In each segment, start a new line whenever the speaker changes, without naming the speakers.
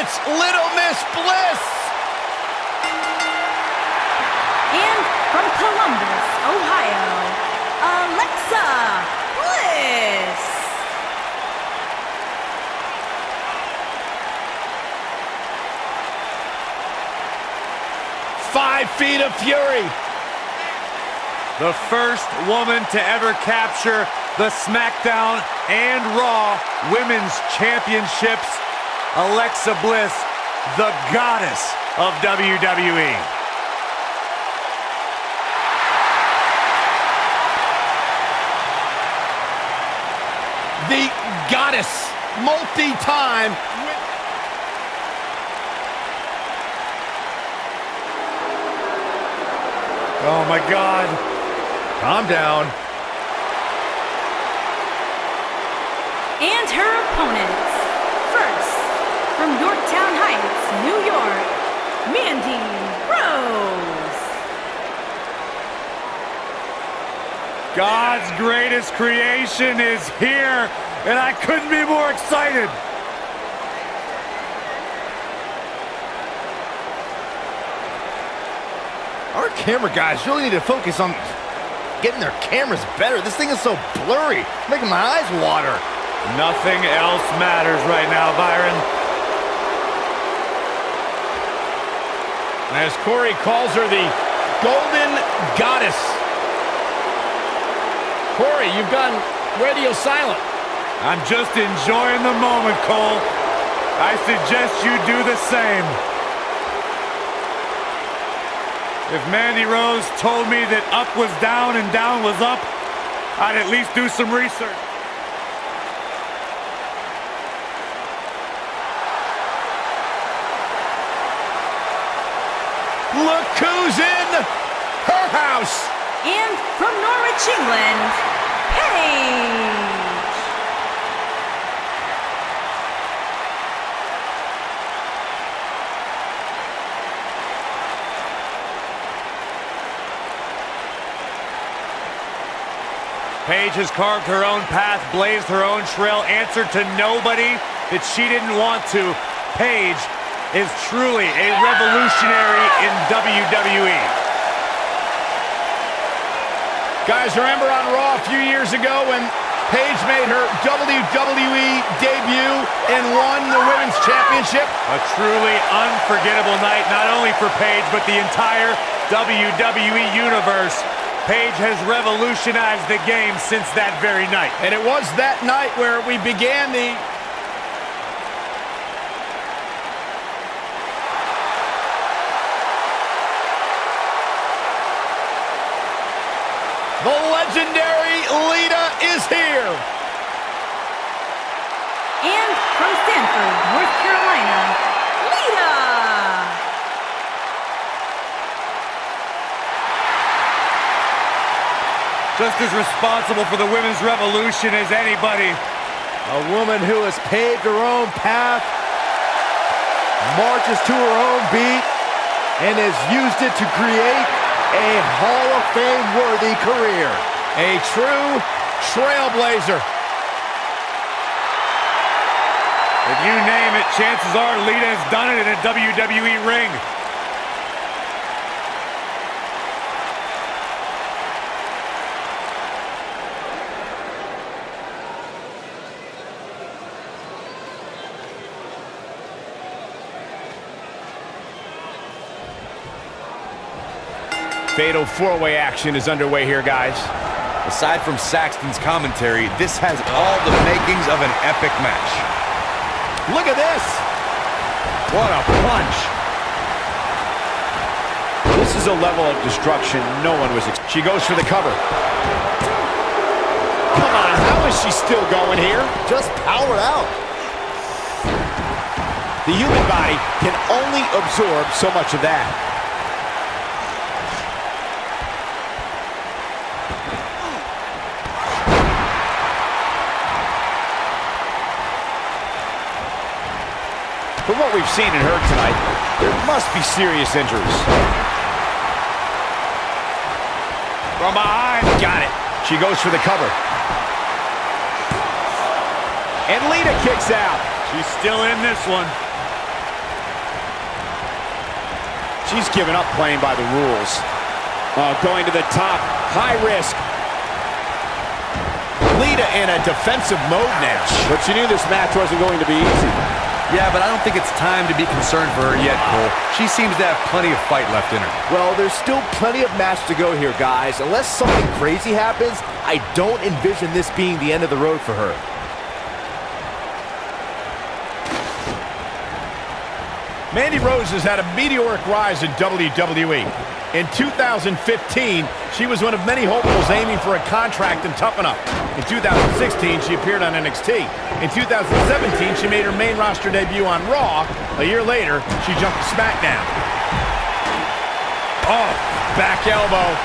it's Little Miss Bliss.
And from Columbus, Ohio, Alexa Bliss.
Five feet of fury.
The first woman to ever capture the SmackDown and Raw Women's Championships, Alexa Bliss, the goddess of WWE.
The goddess, multi-time.
Oh my God.
Calm down.
And her opponents. First, from Yorktown Heights, New York, Mandy Rose.
God's greatest creation is here, and I couldn't be more excited.
Our camera guys really need to focus on getting their cameras better. This thing is so blurry, making my eyes water.
Nothing else matters right now, Byron.
As Corey calls her the Golden Goddess. Corey, you've gone radio silent.
I'm just enjoying the moment, Cole. I suggest you do the same. If Mandy Rose told me that up was down and down was up, I'd at least do some research.
Look who's in her house.
And from Norwich, England, Paige.
Paige has carved her own path, blazed her own trail, answered to nobody that she didn't want to. Paige is truly a revolutionary in WWE.
Guys, remember on Raw a few years ago when Paige made her WWE debut and won the Women's Championship?
A truly unforgettable night, not only for Paige, but the entire WWE Universe. Paige has revolutionized the game since that very night.
And it was that night where we began the legendary Lita is here.
And from Stanford, North Carolina, Lita.
Just as responsible for the women's revolution as anybody.
A woman who has paved her own path, marches to her own beat, and has used it to create a Hall of Fame-worthy career. A true trailblazer.
If you name it, chances are Lita has done it in a WWE ring.
Fatal four-way action is underway here, guys.
Aside from Saxton's commentary, this has all the makings of an epic match.
Look at this. What a punch. This is a level of destruction no one was expecting. She goes for the cover. Come on, how is she still going here?
Just power out.
The human body can only absorb so much of that. From what we've seen and heard tonight, there must be serious injuries. From behind, got it. She goes for the cover. And Lita kicks out.
She's still in this one.
She's given up playing by the rules. Going to the top, high risk. Lita in a defensive mode now. But she knew this match wasn't going to be easy.
Yeah, but I don't think it's time to be concerned for her yet, Cole. She seems to have plenty of fight left in her.
Well, there's still plenty of match to go here, guys. Unless something crazy happens, I don't envision this being the end of the road for her. Mandy Rose has had a meteoric rise in WWE. In 2015, she was one of many hopefuls aiming for a contract in Tough Enough. In 2016, she appeared on NXT. In 2017, she made her main roster debut on Raw. A year later, she jumped to SmackDown. Oh, back elbow.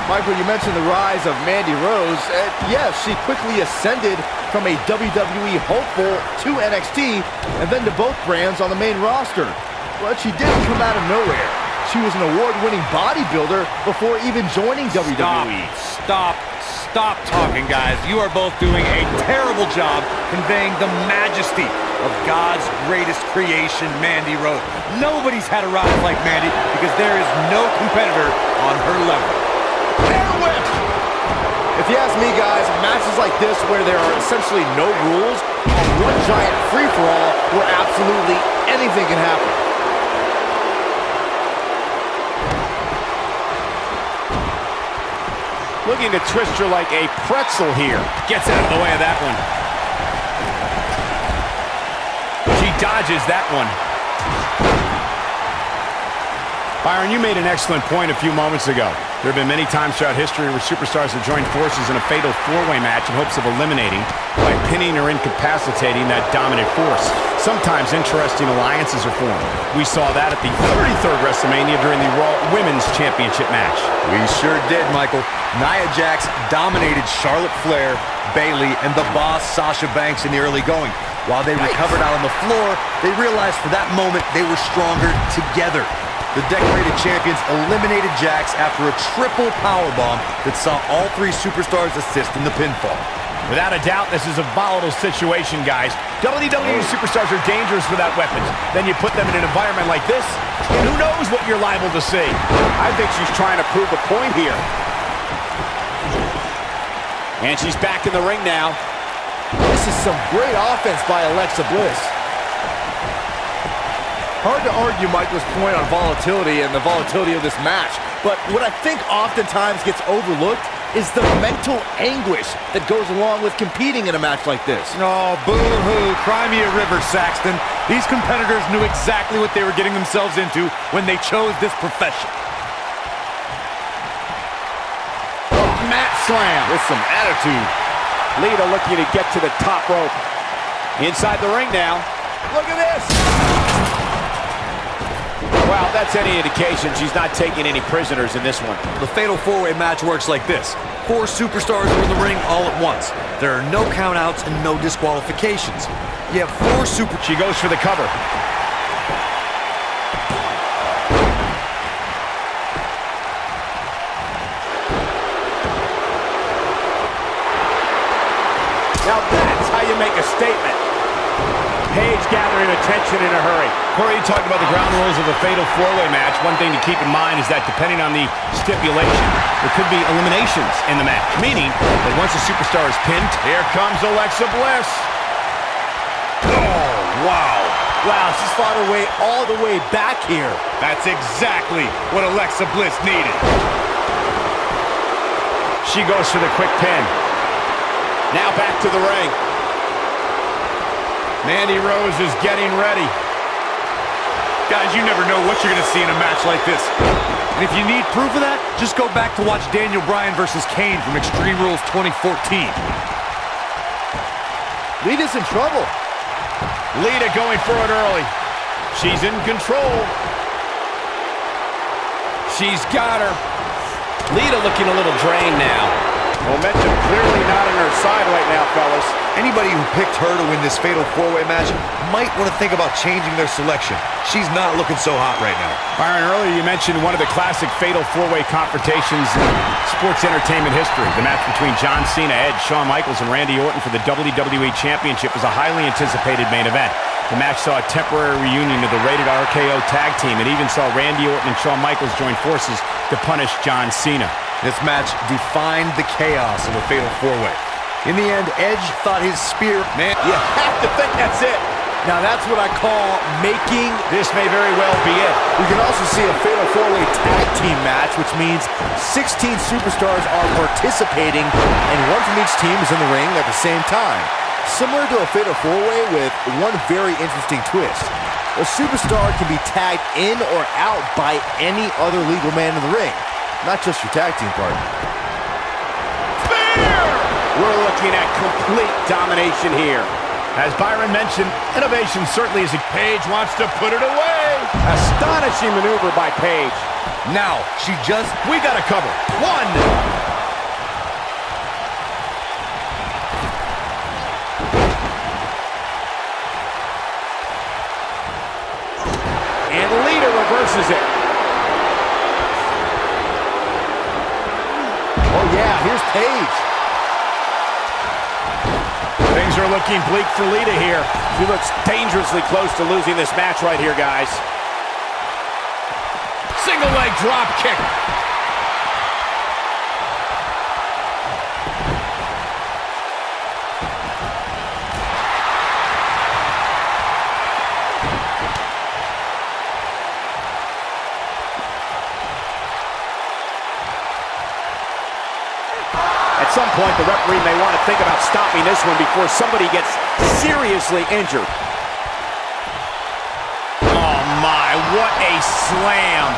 Michael, you mentioned the rise of Mandy Rose. Yes, she quickly ascended from a WWE hopeful to NXT and then to both brands on the main roster. But she didn't come out of nowhere. She was an award-winning bodybuilder before even joining WWE.
Stop talking, guys. You are both doing a terrible job conveying the majesty of God's greatest creation, Mandy Rose. Nobody's had a rise like Mandy because there is no competitor on her level.
If you ask me, guys, matches like this where there are essentially no rules and one giant free-for-all where absolutely anything can happen. Looking to twist her like a pretzel here. Gets out of the way of that one. She dodges that one. Byron, you made an excellent point a few moments ago. There have been many times throughout history where superstars have joined forces in a fatal four-way match in hopes of eliminating, by pinning or incapacitating, that dominant force. Sometimes interesting alliances are formed. We saw that at the 33rd WrestleMania during the Raw Women's Championship match.
We sure did, Michael. Nia Jax dominated Charlotte Flair, Bayley, and the Boss Sasha Banks in the early going. While they recovered out on the floor, they realized for that moment they were stronger together. The decorated champions eliminated Jax after a triple powerbomb that saw all three superstars assist in the pinfall.
Without a doubt, this is a volatile situation, guys. WWE superstars are dangerous without weapons. Then you put them in an environment like this, and who knows what you're liable to see. I think she's trying to prove a point here. And she's back in the ring now. This is some great offense by Alexa Bliss. Hard to argue Michael's point on volatility and the volatility of this match, but what I think oftentimes gets overlooked is the mental anguish that goes along with competing in a match like this.
Oh, boo-hoo, cry me a river, Saxton. These competitors knew exactly what they were getting themselves into when they chose this profession.
Mat slam with some attitude. Lita looking to get to the top rope. Inside the ring now. Look at this. Well, that's any indication she's not taking any prisoners in this one.
The fatal four-way match works like this. Four superstars are in the ring all at once. There are no countouts and no disqualifications. You have four super...
She goes for the cover. Now that's how you make a statement. Paige gathering attention in a hurry. Corey, you talked about the ground rules of a fatal four-way match. One thing to keep in mind is that depending on the stipulation, there could be eliminations in the match, meaning that once a superstar is pinned, here comes Alexa Bliss. Oh, wow. Wow, she's fought her way all the way back here.
That's exactly what Alexa Bliss needed.
She goes for the quick pin. Now back to the ring. Mandy Rose is getting ready.
Guys, you never know what you're going to see in a match like this. And if you need proof of that, just go back to watch Daniel Bryan versus Kane from Extreme Rules 2014.
Lita's in trouble. Lita going for it early. She's in control. She's got her. Lita looking a little drained now. Momentum clearly not on her side right now, fellas.
Anybody who picked her to win this fatal four-way match might want to think about changing their selection. She's not looking so hot right now.
Byron, earlier you mentioned one of the classic fatal four-way confrontations in sports entertainment history. The match between John Cena, Edge, Shawn Michaels, and Randy Orton for the WWE Championship was a highly anticipated main event. The match saw a temporary reunion of the rated RKO tag team and even saw Randy Orton and Shawn Michaels join forces to punish John Cena.
This match defined the chaos of a fatal four-way. In the end, Edge thought his spear...
Man, you have to think that's it.
Now that's what I call making...
This may very well be it.
We can also see a fatal four-way tag team match, which means 16 superstars are participating, and one from each team is in the ring at the same time. Similar to a fatal four-way with one very interesting twist. A superstar can be tagged in or out by any other legal man in the ring, not just your tag team partner.
We're looking at complete domination here. As Byron mentioned, innovation certainly is a... Paige wants to put it away. Astonishing maneuver by Paige.
Now, she just...
We got to cover. One. And Lita reverses it.
Oh yeah, here's Paige.
Things are looking bleak for Lita here. She looks dangerously close to losing this match right here, guys. Single leg drop kick. At some point, the referee may want to think about stopping this one before somebody gets seriously injured. Oh my, what a slam.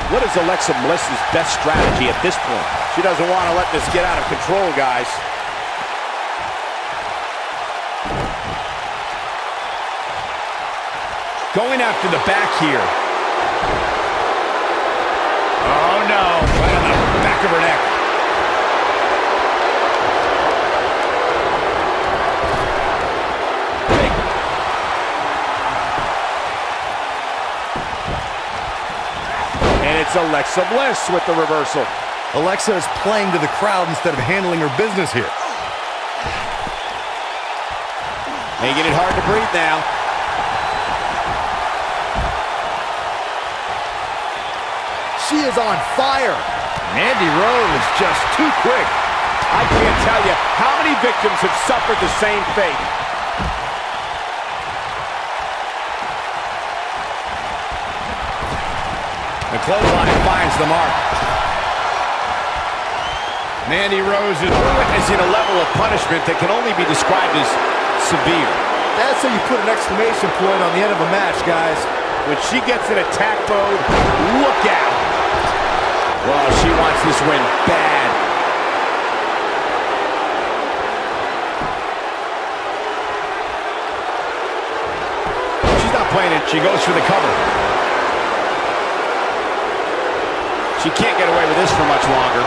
What is Alexa Bliss's best strategy at this point? She doesn't want to let this get out of control, guys. Going after the back here. Oh no, right on the back of her neck. And it's Alexa Bliss with the reversal.
Alexa is playing to the crowd instead of handling her business here.
Making it hard to breathe now.
She is on fire.
Mandy Rose just too quick. I can't tell you how many victims have suffered the same fate. The clothesline finds the mark. Mandy Rose is witnessing a level of punishment that can only be described as severe.
That's how you put an exclamation point on the end of a match, guys.
When she gets in attack mode, look out. Well, she wants this win bad. She's not playing it. She goes for the cover. She can't get away with this for much longer.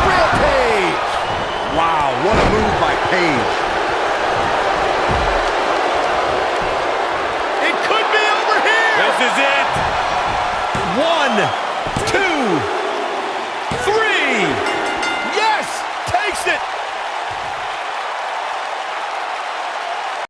Rampage!
Wow, what a move by Paige.
It could be over here. This is it. One.